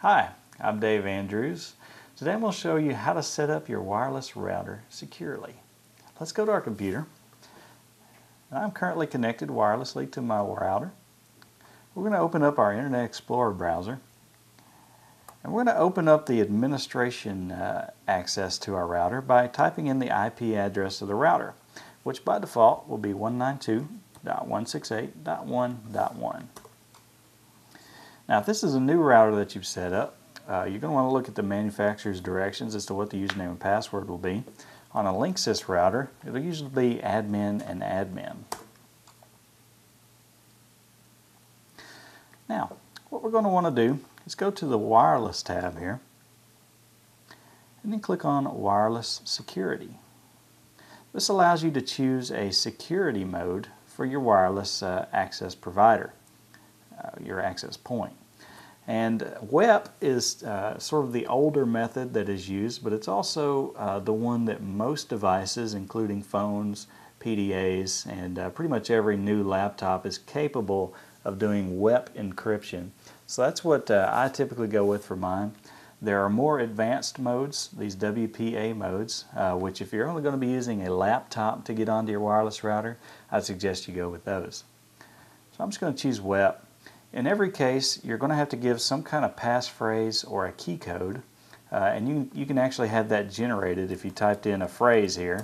Hi, I'm Dave Andrews. Today I'm going to show you how to set up your wireless router securely. Let's go to our computer. I'm currently connected wirelessly to my router. We're going to open up our Internet Explorer browser, and we're going to open up the administration access to our router by typing in the IP address of the router, which by default will be 192.168.1.1. Now, if this is a new router that you've set up, you're going to want to look at the manufacturer's directions as to what the username and password will be. On a Linksys router, it'll usually be admin and admin. Now, what we're going to want to do is go to the Wireless tab here, and then click on Wireless Security. This allows you to choose a security mode for your wireless access provider, your access point. And WEP is sort of the older method that is used, but it's also the one that most devices, including phones, PDAs, and pretty much every new laptop is capable of doing WEP encryption. So that's what I typically go with for mine. There are more advanced modes, these WPA modes, which if you're only going to be using a laptop to get onto your wireless router, I'd suggest you go with those. So I'm just going to choose WEP. In every case, you're going to have to give some kind of passphrase or a key code, and you can actually have that generated if you typed in a phrase here,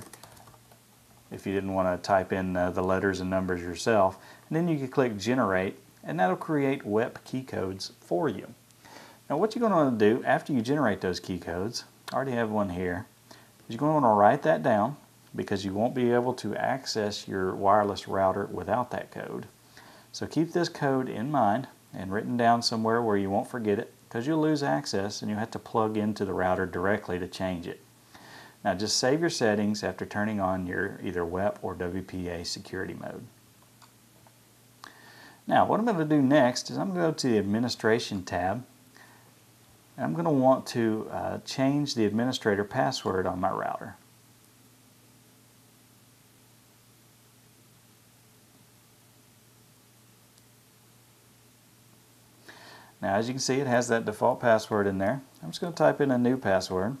if you didn't want to type in the letters and numbers yourself. And then you can click Generate, and that'll create WEP key codes for you. Now what you're going to want to do after you generate those key codes, I already have one here, is you're going to want to write that down because you won't be able to access your wireless router without that code. So keep this code in mind and written down somewhere where you won't forget it, because you'll lose access and you'll have to plug into the router directly to change it. Now just save your settings after turning on your either WEP or WPA security mode. Now what I'm going to do next is I'm going to go to the Administration tab, and I'm going to want to change the administrator password on my router. Now as you can see, it has that default password in there. I'm just going to type in a new password.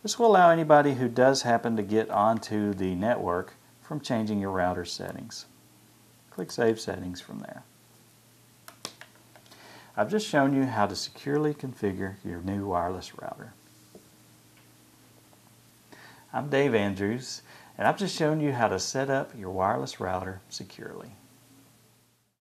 This will allow anybody who does happen to get onto the network from changing your router settings. Click Save Settings from there. I've just shown you how to securely configure your new wireless router. I'm Dave Andrews, and I've just shown you how to set up your wireless router securely.